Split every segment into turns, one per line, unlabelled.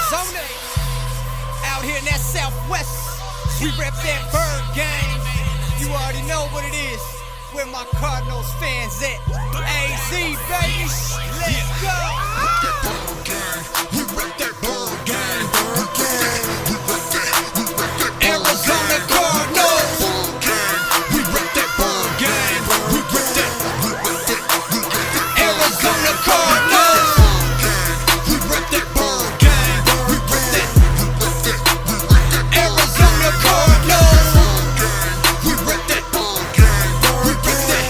Arizona, out here in that Southwest, we rep that bird gang. You already know what it is. Where my Cardinals fans at? AZ, baby, let's go. We rep that bird gang. Arizona Cardinals. We rep that bird gang. We rep that. Arizona Cardinals. We rep that bird gang. We rep that. Arizona Cardinals. We rep that bird gang. We rep that.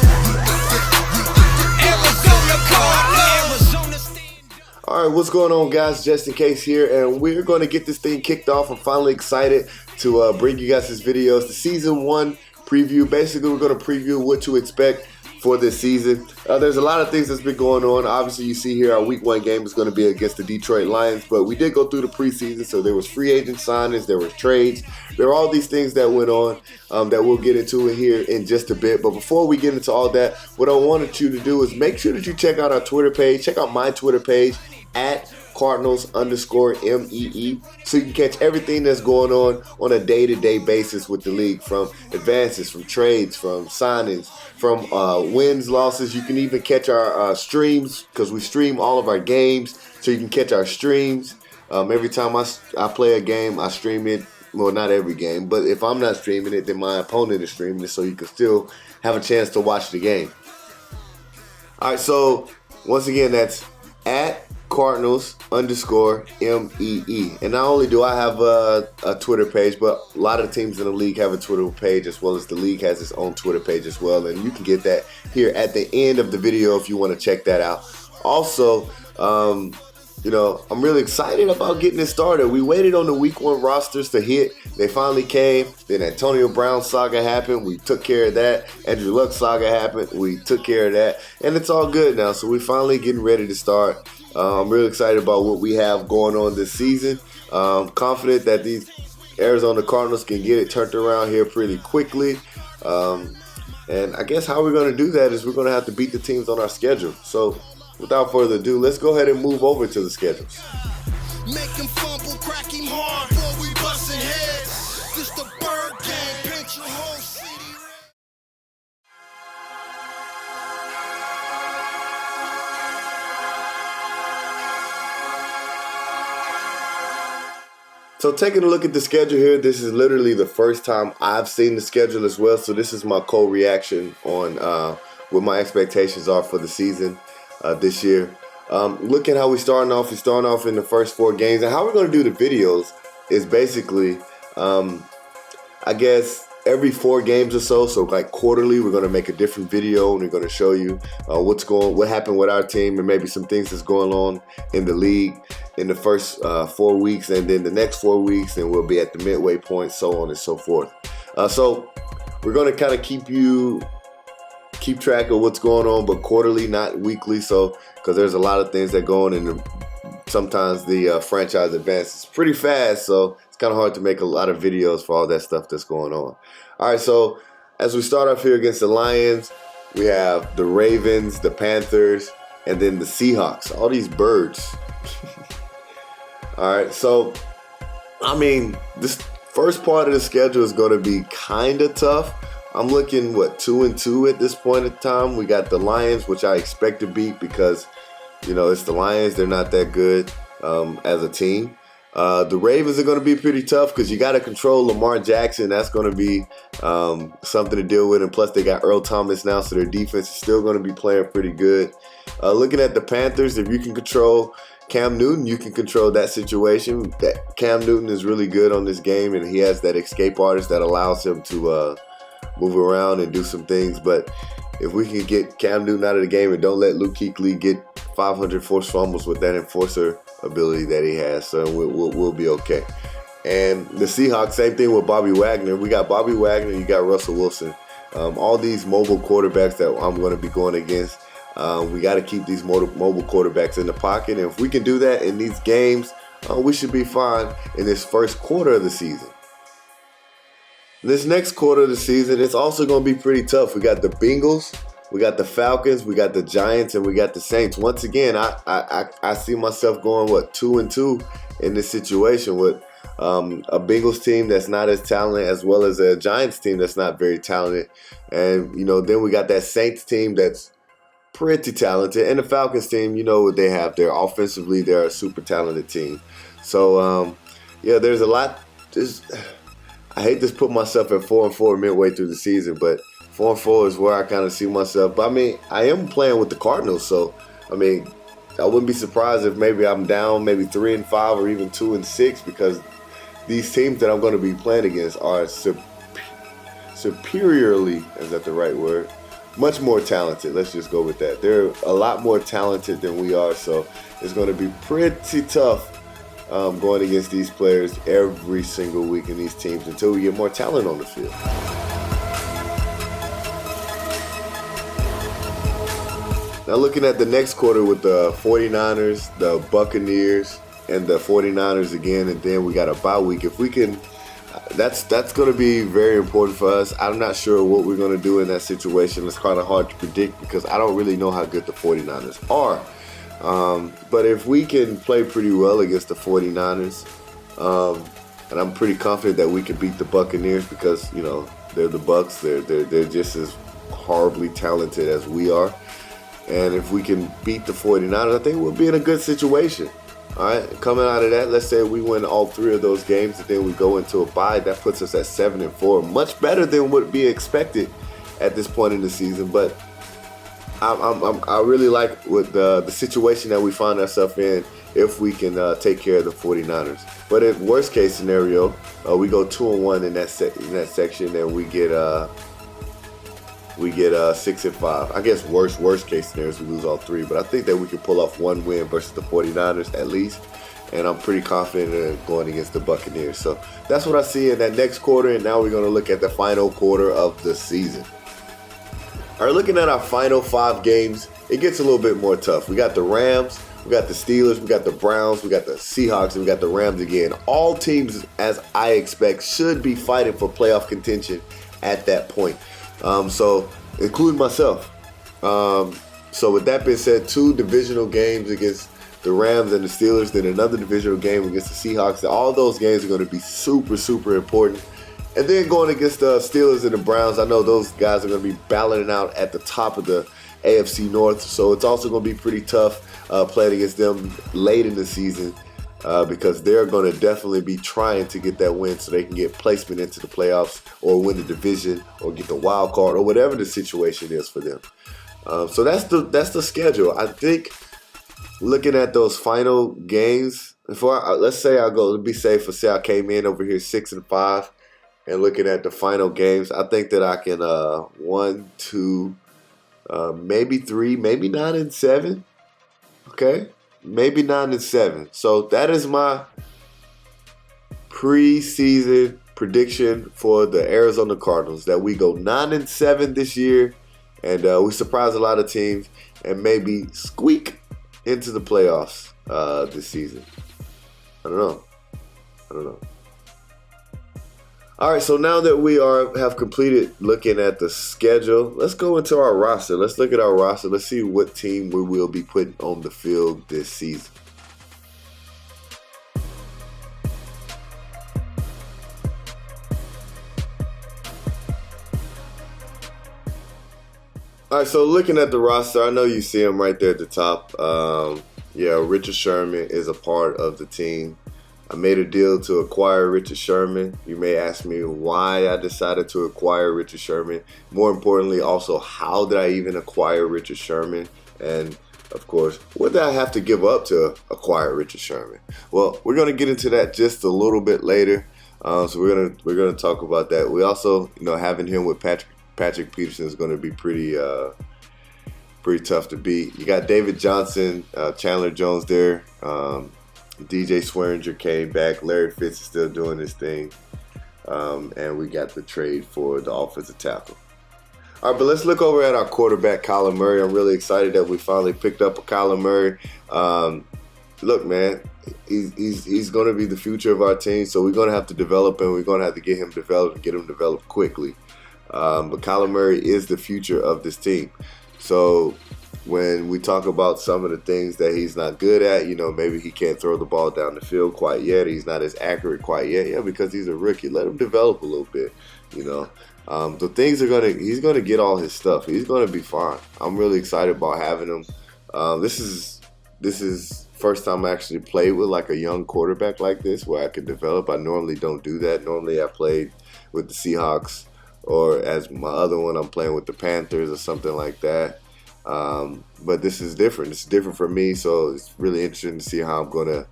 Arizona Cardinals. Arizona stand up.
All right, what's going on, guys? Just in case here, and we're going to get this thing kicked off. I'm finally excited to bring you guys this video. It's the season 1 preview. Basically, we're going to preview what to expect for this season. There's a lot of things that's been going on. Obviously, you see here our week 1 game is going to be against the Detroit Lions, but we did go through the preseason, so there was free agent signings, there were trades, there were all these things that went on that we'll get into here in just a bit. But before we get into all that, what I wanted you to do is make sure that you check out our Twitter page, check out my Twitter page at Cardinals_MEE, so you can catch everything that's going on a day-to-day basis with the league, from advances, from trades, from signings, from wins, losses. You can even catch our streams, because we stream all of our games, so you can catch our streams. Every time I play a game, I stream it. Well, not every game, but if I'm not streaming it, then my opponent is streaming it, so you can still have a chance to watch the game. All right, so once again, that's at Cardinals_MEE. And not only do I have a Twitter page, but a lot of teams in the league have a Twitter page, as well as the league has its own Twitter page as well. And you can get that here at the end of the video if you want to check that out. Also, I'm really excited about getting this started. We waited on the week 1 rosters to hit. They finally came. Then Antonio Brown saga happened. We took care of that. Andrew Luck saga happened. We took care of that. And it's all good now. So we're finally getting ready to start. I'm really excited about what we have going on this season. Confident that these Arizona Cardinals can get it turned around here pretty quickly. And I guess how we're going to do that is we're going to have to beat the teams on our schedule. So without further ado, let's go ahead and move over to the schedules.
Make him fumble, crack him hard, before we bustin' heads. This the bird gang, paint your whole city red.
So taking a look at the schedule here, this is literally the first time I've seen the schedule as well. So this is my co-reaction on what my expectations are for the season this year. Looking how we're starting off in the first 4 games. And how we're going to do the videos is basically, I guess, every 4 games or so like quarterly, we're going to make a different video and we're going to show you what happened with our team and maybe some things that's going on in the league in the first 4 weeks, and then the next 4 weeks, and we'll be at the midway point, so on and so forth. So we're going to kind of keep track of what's going on, but quarterly, not weekly, so because there's a lot of things that go on, and sometimes the franchise advances pretty fast, so it's kind of hard to make a lot of videos for all that stuff that's going on. All right, so as we start off here against the Lions, we have the Ravens, the Panthers, and then the Seahawks. All these birds. All right, so I mean, this first part of the schedule is going to be kind of tough. I'm looking, 2-2 at this point in time. We got the Lions, which I expect to beat because, it's the Lions. They're not that good as a team. The Ravens are going to be pretty tough because you got to control Lamar Jackson. That's going to be something to deal with. And plus, they got Earl Thomas now, so their defense is still going to be playing pretty good. Looking at the Panthers, if you can control Cam Newton, you can control that situation. That Cam Newton is really good on this game, and he has that escape artist that allows him to move around and do some things. But if we can get Cam Newton out of the game and don't let Luke Kuechly get 500 forced fumbles with that enforcer ability that he has, so we'll be okay. And the Seahawks, same thing with Bobby Wagner. We got Bobby Wagner, you got Russell Wilson. All these mobile quarterbacks that I'm going to be going against, we got to keep these mobile quarterbacks in the pocket. And if we can do that in these games, we should be fine in this first quarter of the season. This next quarter of the season, it's also going to be pretty tough. We got the Bengals, We got the Falcons, we got the Giants, and we got the Saints. Once again, I see myself going 2-2 in this situation with a Bengals team that's not as talented, as well as a Giants team that's not very talented, and then we got that Saints team that's pretty talented, and the Falcons team. You know what they have there offensively? They're a super talented team. So there's a lot. I hate to put myself at 4-4 midway through the season, but 4-4 is where I kind of see myself. But I mean, I am playing with the Cardinals, so I mean, I wouldn't be surprised if maybe I'm down maybe 3-5 or even 2-6, because these teams that I'm going to be playing against are superiorly, is that the right word? Much more talented. Let's just go with that. They're a lot more talented than we are, so it's going to be pretty tough going against these players every single week in these teams until we get more talent on the field. Now looking at the next quarter with the 49ers, the Buccaneers, and the 49ers again, and then we got a bye week. If we can, that's going to be very important for us. I'm not sure what we're going to do in that situation. It's kind of hard to predict because I don't really know how good the 49ers are. But if we can play pretty well against the 49ers, and I'm pretty confident that we can beat the Buccaneers because, they're the Bucs. They're just as horribly talented as we are. And if we can beat the 49ers, I think we'll be in a good situation. All right, coming out of that, let's say we win all 3 of those games, and then we go into a bye. That puts us at 7-4, much better than would be expected at this point in the season. But I really like what the situation that we find ourselves in if we can take care of the 49ers. But in worst case scenario, we go 2-1 in that section, and we get 6-5. I guess worst case scenario is we lose all 3, but I think that we can pull off one win versus the 49ers at least, and I'm pretty confident in going against the Buccaneers. So that's what I see in that next quarter, and now we're going to look at the final quarter of the season. All right, looking at our final 5 games, it gets a little bit more tough. We got the Rams, we got the Steelers, we got the Browns, we got the Seahawks, and we got the Rams again. All teams, as I expect, should be fighting for playoff contention at that point. So including myself. So with that being said, 2 divisional games against the Rams and the Steelers, then another divisional game against the Seahawks. All those games are going to be super, super important. And then going against the Steelers and the Browns, I know those guys are going to be battling out at the top of the AFC North. So it's also going to be pretty tough playing against them late in the season. Because they're going to definitely be trying to get that win so they can get placement into the playoffs or win the division or get the wild card or whatever the situation is for them. So that's the schedule. I think looking at those final games, let's say I go to be safe, for say I came in over here 6-5 and looking at the final games, I think that I can 1, 2, maybe 3, maybe 9-7. Okay. Maybe 9-7. So that is my preseason prediction for the Arizona Cardinals, that we go 9-7 this year, and we surprise a lot of teams and maybe squeak into the playoffs this season. I don't know. All right, so now that we have completed looking at the schedule, let's go into our roster. Let's look at our roster. Let's see what team we will be putting on the field this season. All right, so looking at the roster, I know you see him right there at the top. Richard Sherman is a part of the team. I made a deal to acquire Richard Sherman. You may ask me why I decided to acquire Richard Sherman. More importantly, also, how did I even acquire Richard Sherman? And, of course, what did I have to give up to acquire Richard Sherman? Well, we're going to get into that just a little bit later. So we're gonna talk about that. We also, having him with Patrick Peterson is going to be pretty tough to beat. You got David Johnson, Chandler Jones there. DJ Swearinger came back. Larry Fitz is still doing his thing. And we got the trade for the offensive tackle. All right, but let's look over at our quarterback, Kyler Murray. I'm really excited that we finally picked up a Kyler Murray. Look, man, he's going to be the future of our team, so we're going to have to develop him. We're going to have to get him developed and get him developed quickly. But Kyler Murray is the future of this team. So when we talk about some of the things that he's not good at, maybe he can't throw the ball down the field quite yet. He's not as accurate quite yet. Yeah, because he's a rookie. Let him develop a little bit, The things he's gonna get all his stuff. He's gonna be fine. I'm really excited about having him. This is first time I actually played with like a young quarterback like this where I could develop. I normally don't do that. Normally I played with the Seahawks, or as my other one, I'm playing with the Panthers or something like that. But this is different. It's different for me, so it's really interesting to see how I'm going to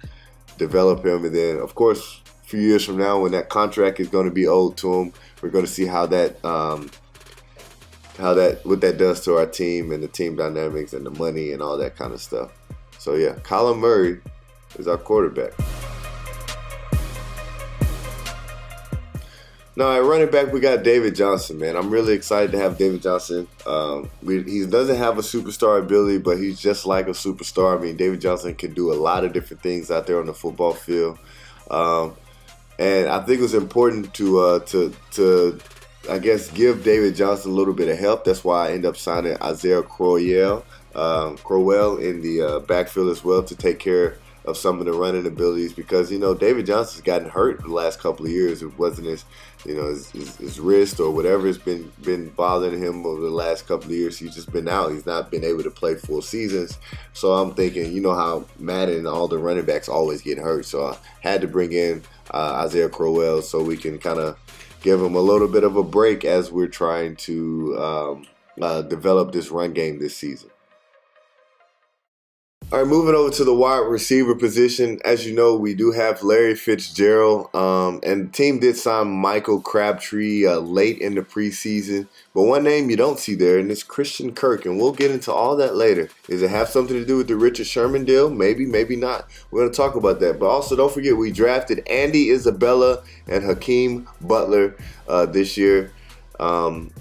develop him. And then, of course, a few years from now, when that contract is going to be owed to him, we're going to see what that does to our team and the team dynamics and the money and all that kind of stuff. So yeah, Kyler Murray is our quarterback. Now, at running back, we got David Johnson, man. I'm really excited to have David Johnson. He doesn't have a superstar ability, but he's just like a superstar. I mean, David Johnson can do a lot of different things out there on the football field. And I think it was important to I guess, give David Johnson a little bit of help. That's why I ended up signing Isaiah Crowell in the backfield as well to take care of some of the running abilities, because David Johnson's gotten hurt the last couple of years. It wasn't his wrist or whatever has been bothering him over the last couple of years. He's just been out. He's not been able to play full seasons. So I'm thinking, how Madden and all the running backs always get hurt. So I had to bring in Isaiah Crowell so we can kind of give him a little bit of a break as we're trying to develop this run game this season. All right, moving over to the wide receiver position. As you know, we do have Larry Fitzgerald, and the team did sign Michael Crabtree late in the preseason. But one name you don't see there, and it's Christian Kirk, and we'll get into all that later. Does it have something to do with the Richard Sherman deal? Maybe, maybe not. We're going to talk about that. But also, don't forget, we drafted Andy Isabella and Hakeem Butler this year. And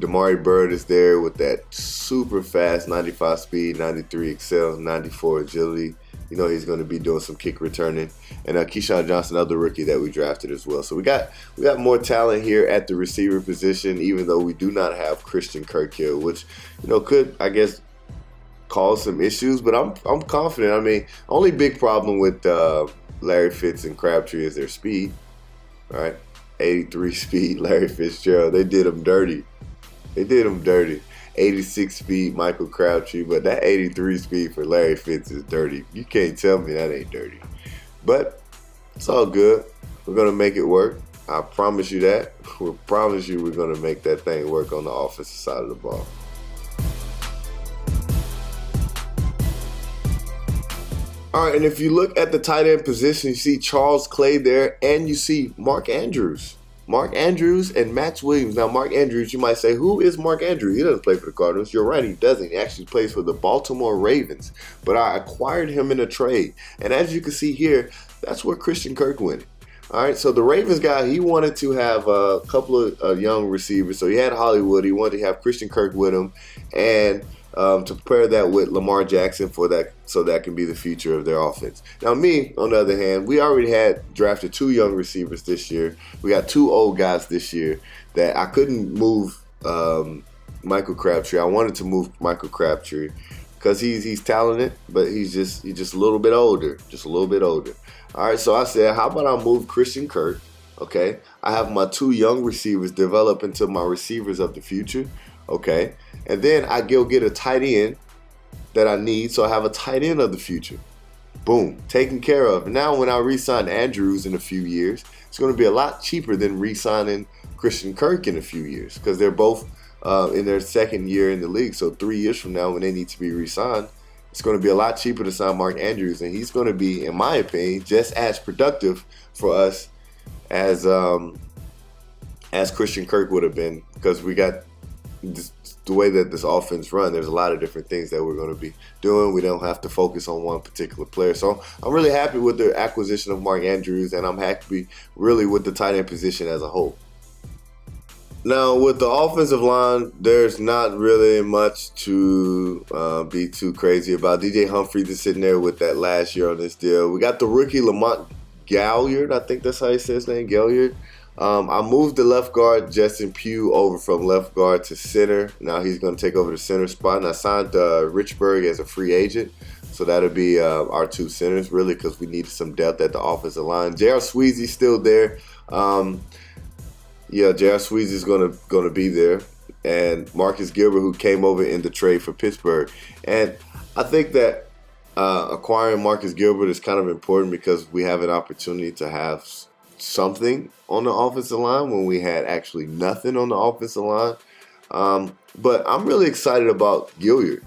Damari Bird is there with that super fast 95 speed, 93 excel, 94 agility. He's going to be doing some kick returning. And Keyshawn Johnson, another rookie that we drafted as well. So we got more talent here at the receiver position, even though we do not have Christian Kirk here, which could, I guess, cause some issues. But I'm confident. I mean, only big problem with Larry Fitz and Crabtree is their speed. All right. 83 speed Larry Fitzgerald. They did him dirty. 86 speed Michael Crabtree, but that 83 speed for Larry Fitz is dirty. You can't tell me that ain't dirty. But it's all good. We're going to make it work. I promise you that. We promise you we're going to make that thing work on the offensive side of the ball. All right, and if you look at the tight end position, you see Charles Clay there, and you see Mark Andrews. Mark Andrews and Max Williams. Now, Mark Andrews, you might say, who is Mark Andrews? He doesn't play for the Cardinals. You're right, he doesn't. He actually plays for the Baltimore Ravens. But I acquired him in a trade. And as you can see here, that's where Christian Kirk went. All right, so the Ravens guy, he wanted to have a couple of young receivers. So he had Hollywood. He wanted to have Christian Kirk with him. And to pair that with Lamar Jackson for that, so that can be the future of their offense. Now, me, on the other hand, we already had drafted 2 young receivers this year. We got 2 old guys this year that I couldn't move Michael Crabtree. I wanted to move Michael Crabtree because he's talented, but he's just a little bit older, All right, so I said, how about I move Christian Kirk? Okay, I have my 2 young receivers develop into my receivers of the future. Okay, and then I go get a tight end that I need, so I have a tight end of the future. Boom, taken care of. Now when I re-sign Andrews in a few years, it's going to be a lot cheaper than re-signing Christian Kirk in a few years, because they're both in their second year in the league. So 3 years from now, when they need to be re-signed, it's going to be a lot cheaper to sign Mark Andrews, and he's going to be, in my opinion, just as productive for us as Christian Kirk would have been, because we got the way that this offense runs. There's a lot of different things that we're going to be doing. We don't have to focus on one particular player. So I'm really happy with the acquisition of Mark Andrews, and I'm happy really with the tight end position as a whole. Now, with the offensive line, there's not really much to be too crazy about. DJ Humphries is sitting there with that last year on this deal. We got the rookie Lamont Galliard. I think that's how he says his name, Galliard. I moved the left guard, Justin Pugh, over from left guard to center. Now he's going to take over the center spot. And I signed Richburg as a free agent. So that'll be our two centers, really, because we needed some depth at the offensive line. J.R. Sweezy's still there. Yeah, J.R. Sweezy's gonna be there. And Marcus Gilbert, who came over in the trade for Pittsburgh. And I think that acquiring Marcus Gilbert is kind of important because we have an opportunity to have something on the offensive line when we had actually nothing on the offensive line. But I'm really excited about Gilliard.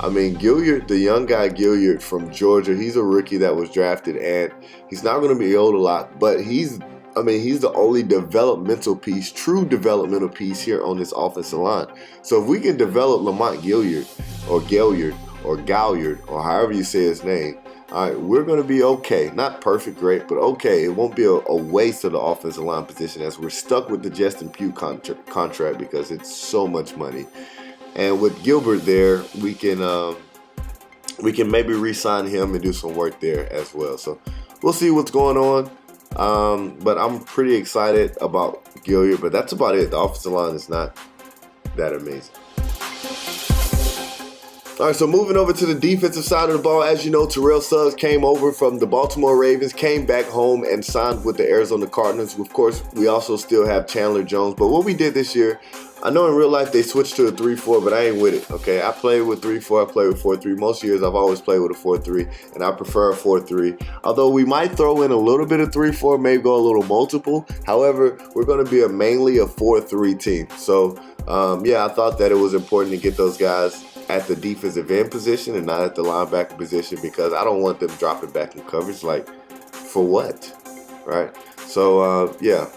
I mean, Gilliard, the young guy Gilliard from Georgia, he's a rookie that was drafted, and he's not going to be owed a lot, but he's the only developmental piece, true developmental piece here on this offensive line. So if we can develop Lamont Gilliard or Gilliard or Galliard or however you say his name, all right, we're going to be okay. Not perfect, great, but okay. It won't be a waste of the offensive line position as we're stuck with the Justin Pugh contract because it's so much money. And with Gilbert there, we can maybe re-sign him and do some work there as well. So we'll see what's going on. But I'm pretty excited about Gilliard. But that's about it. The offensive line is not that amazing. All right, so moving over to the defensive side of the ball. As you know, Terrell Suggs came over from the Baltimore Ravens, came back home and signed with the Arizona Cardinals. Of course, we also still have Chandler Jones. But what we did this year, I know in real life they switched to a 3-4, but I ain't with it, okay? I play with 3-4, I play with 4-3. Most years I've always played with a 4-3, and I prefer a 4-3. Although we might throw in a little bit of 3-4, maybe go a little multiple. However, we're going to be mainly a 4-3 team. So, yeah, I thought that it was important to get those guys at the defensive end position and not at the linebacker position because I don't want them dropping back in coverage. Like, for what, right? So, yeah.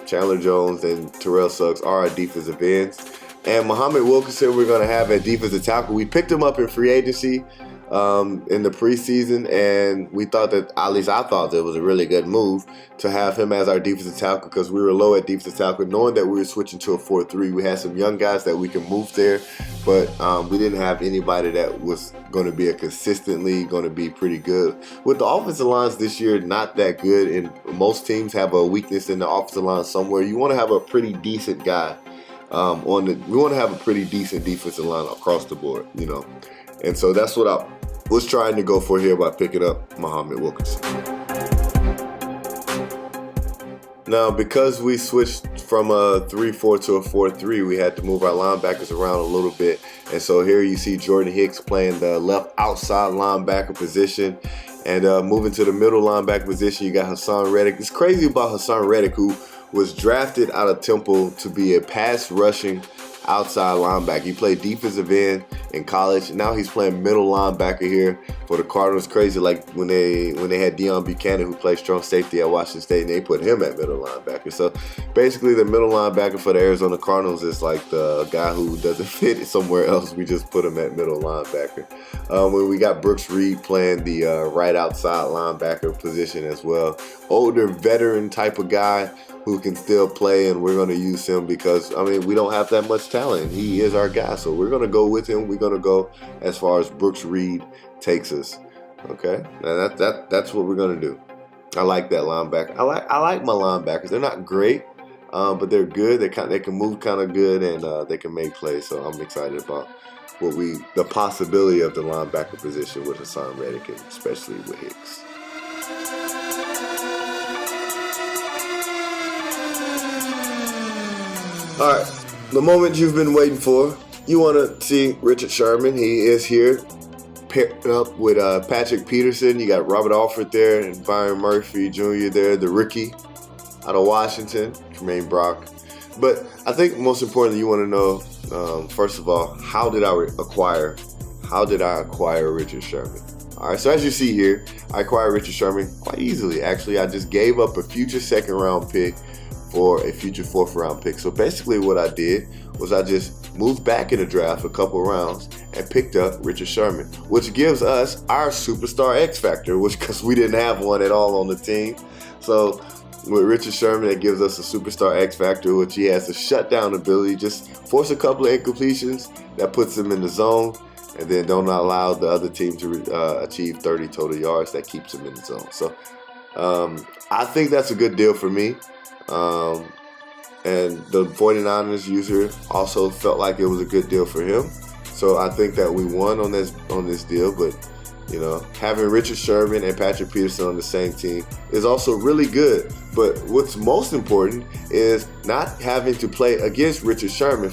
Chandler Jones and Terrell Suggs are our defensive ends. And Muhammad Wilkerson we're going to have at defensive tackle. We picked him up in free agency in the preseason, and we thought that, at least I thought that it was a really good move to have him as our defensive tackle because we were low at defensive tackle. Knowing that we were switching to a 4-3, we had some young guys that we can move there, but we didn't have anybody that was going to be consistently going to be pretty good. With the offensive lines this year, not that good, and most teams have a weakness in the offensive line somewhere. You want to have a pretty decent guy we want to have a pretty decent defensive line across the board, you know. And so that's what I was trying to go for here by picking up Muhammad Wilkerson. Now, because we switched from a 3-4 to a 4-3, we had to move our linebackers around a little bit. And so here you see Jordan Hicks playing the left outside linebacker position. And moving to the middle linebacker position, you got Hassan Reddick. It's crazy about Hassan Reddick, who was drafted out of Temple to be a pass rushing outside linebacker. He played defensive end in college. Now he's playing middle linebacker here for the Cardinals. Crazy, like when they had Deion Buchanan, who played strong safety at Washington State, and they put him at middle linebacker. So basically the middle linebacker for the Arizona Cardinals is like the guy who doesn't fit somewhere else. We just put him at middle linebacker. When we got Brooks Reed playing the right outside linebacker position as well. Older veteran type of guy who can still play, and we're going to use him because, I mean, we don't have that much talent. He is our guy, so we're going to go with him. We're going to go as far as Brooks Reed takes us. Okay, now that's what we're going to do. I like that linebacker. I like my linebackers. They're not great, but they're good. They can move kind of good, and they can make plays. So I'm excited about the possibility of the linebacker position with Hassan Reddick, and especially with Hicks. All right, the moment you've been waiting for. You want to see Richard Sherman. He is here, paired up with Patrick Peterson. You got Robert Alford there and Byron Murphy Jr. there, the rookie out of Washington, Tremaine Brock. But I think most importantly, you want to know, first of all, how did I acquire Richard Sherman? All right, so as you see here, I acquired Richard Sherman quite easily. Actually, I just gave up a future second-round pick for a future fourth-round pick. So basically what I did was I just moved back in the draft a couple rounds and picked up Richard Sherman, which gives us our superstar X Factor, because we didn't have one at all on the team. So with Richard Sherman, it gives us a superstar X Factor, which he has a shutdown ability, just force a couple of incompletions that puts him in the zone, and then don't allow the other team to achieve 30 total yards. That keeps him in the zone. So I think that's a good deal for me. And the 49ers user also felt like it was a good deal for him. So I think that we won on this deal. But, you know, having Richard Sherman and Patrick Peterson on the same team is also really good. But what's most important is not having to play against Richard Sherman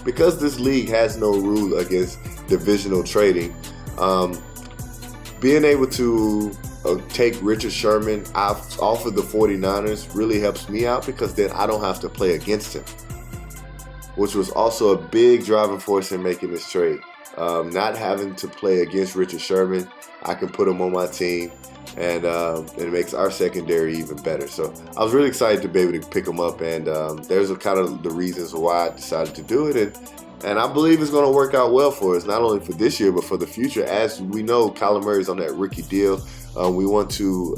because this league has no rule against divisional trading. Being able to take Richard Sherman off of the 49ers really helps me out, because then I don't have to play against him, which was also a big driving force in making this trade. Not having to play against Richard Sherman, I can put him on my team, and it makes our secondary even better. So I was really excited to be able to pick him up, and there's kind of the reasons why I decided to do it. And I believe it's going to work out well for us, not only for this year, but for the future. As we know, Kyler Murray's on that rookie deal. We want to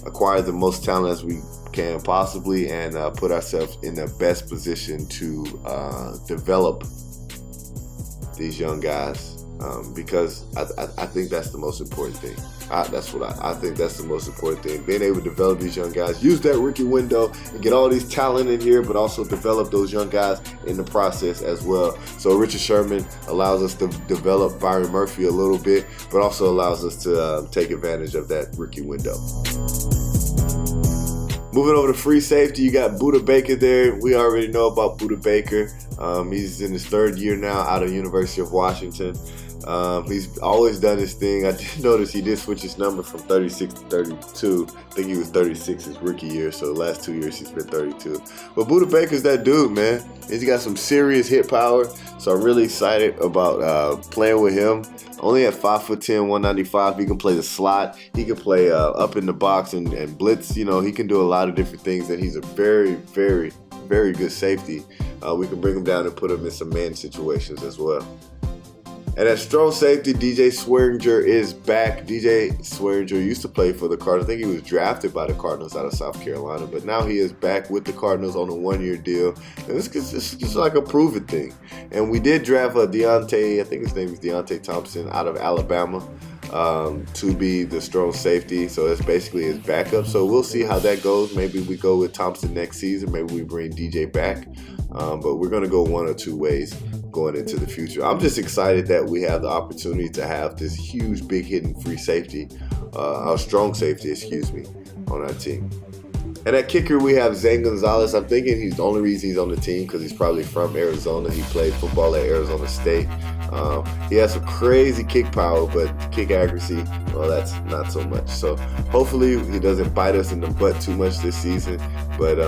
acquire the most talent as we can possibly, and put ourselves in the best position to develop these young guys, because I think that's the most important thing. I think that's the most important thing. Being able to develop these young guys, use that rookie window and get all these talent in here, but also develop those young guys in the process as well. So Richard Sherman allows us to develop Byron Murphy a little bit, but also allows us to take advantage of that rookie window. Moving over to free safety, you got Budda Baker there. We already know about Budda Baker. He's in his third year now out of University of Washington. He's always done his thing. I did notice he did switch his number from 36 to 32. I think he was 36 his rookie year, so the last 2 years he's been 32. But Budda Baker's that dude, man. He's got some serious hit power, so I'm really excited about playing with him. Only at 5'10", 195, he can play the slot. He can play up in the box and blitz. You know, he can do a lot of different things, and he's a very, very, very good safety. We can bring him down and put him in some man situations as well. And at strong safety, DJ Swearinger is back. DJ Swearinger used to play for the Cardinals. I think he was drafted by the Cardinals out of South Carolina, but now he is back with the Cardinals on a one-year deal. And it's just like a prove-it thing. And we did draft Deontay, I think his name is Deontay Thompson, out of Alabama, to be the strong safety. So it's basically his backup. So we'll see how that goes. Maybe we go with Thompson next season. Maybe we bring DJ back. But we're going to go one or two ways going into the future. I'm just excited that we have the opportunity to have this huge, big hitting free safety, our strong safety, on our team. And at kicker, we have Zane Gonzalez. I'm thinking he's the only reason he's on the team because he's probably from Arizona. He played football at Arizona State. He has some crazy kick power, but kick accuracy, well, that's not so much. So hopefully he doesn't bite us in the butt too much this season. But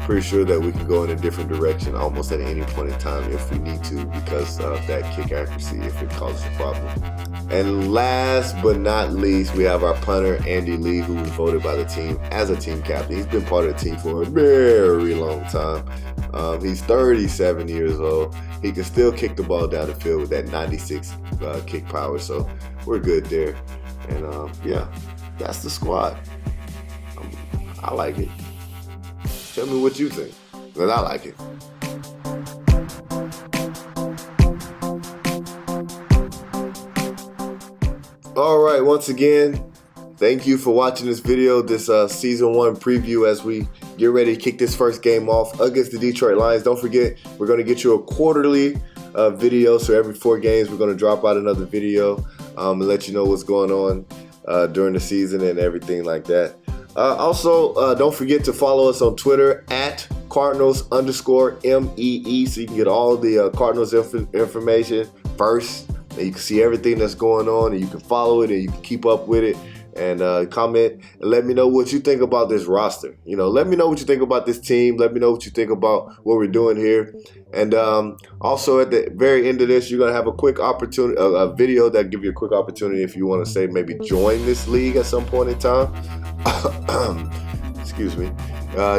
pretty sure that we can go in a different direction almost at any point in time if we need to, because of that kick accuracy, if it causes a problem. And last but not least, we have our punter, Andy Lee, who was voted by the team as a team captain. He's been part of the team for a very long time. He's 37 years old. He can still kick the ball down the field with that 96 kick power, so we're good there. And yeah, that's the squad. I like it. Tell me what you think, because I like it. All right, once again, thank you for watching this video, this Season 1 preview as we get ready to kick this first game off against the Detroit Lions. Don't forget, we're going to get you a quarterly video, so every 4 games we're going to drop out another video and let you know what's going on during the season and everything like that. Also, don't forget to follow us on Twitter at Cardinals_MEE, so you can get all the Cardinals information first, and you can see everything that's going on, and you can follow it, and you can keep up with it, and comment, and let me know what you think about this roster. You know, let me know what you think about this team. Let me know what you think about what we're doing here. And also at the very end of this, you're going to have a quick opportunity, a video that give you a quick opportunity if you want to say maybe join this league at some point in time. Excuse me.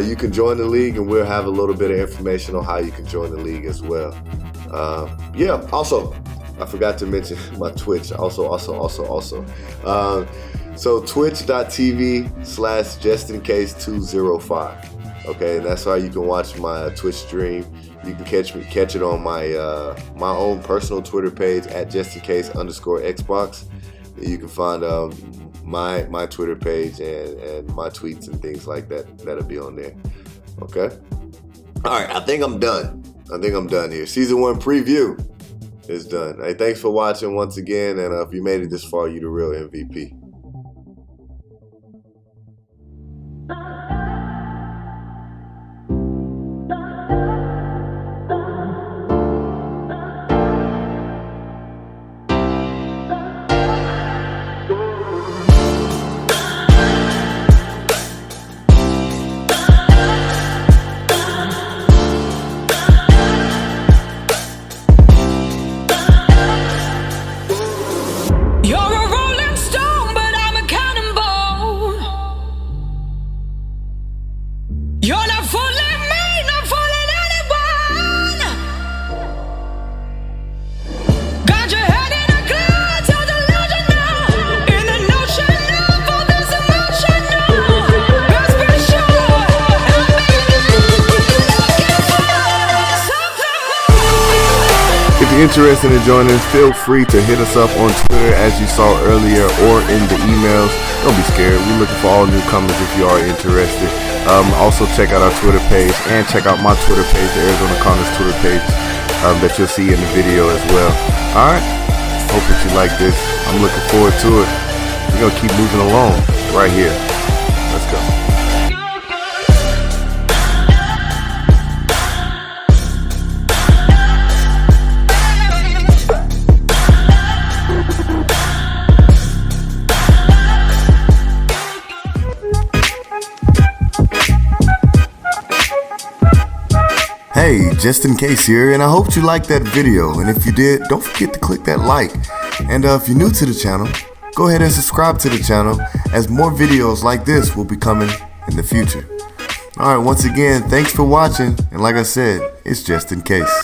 You can join the league, and we'll have a little bit of information on how you can join the league as well. Yeah, also, I forgot to mention my Twitch. Also. So twitch.tv/justincase205. Okay, and that's how you can watch my Twitch stream. You can catch it on my my own personal Twitter page at justincase_Xbox. You can find my Twitter page and my tweets and things like that. That'll be on there. Okay. All right. I think I'm done here. Season 1 preview is done. Hey, thanks for watching once again. And if you made it this far, you the real MVP. Interested in joining us, feel free to hit us up on Twitter as you saw earlier or in the emails. Don't be scared. We're looking for all newcomers if you are interested. Also check out our Twitter page and check out my Twitter page, the Arizona Cardinals Twitter page that you'll see in the video as well. Alright, hope that you like this. I'm looking forward to it. We're going to keep moving along right here. Let's go. Hey, just in case here, and I hope you liked that video, and if you did, don't forget to click that like. And if you're new to the channel, go ahead and subscribe to the channel, as more videos like this will be coming in the future. Alright, once again, thanks for watching, and like I said, it's just in case.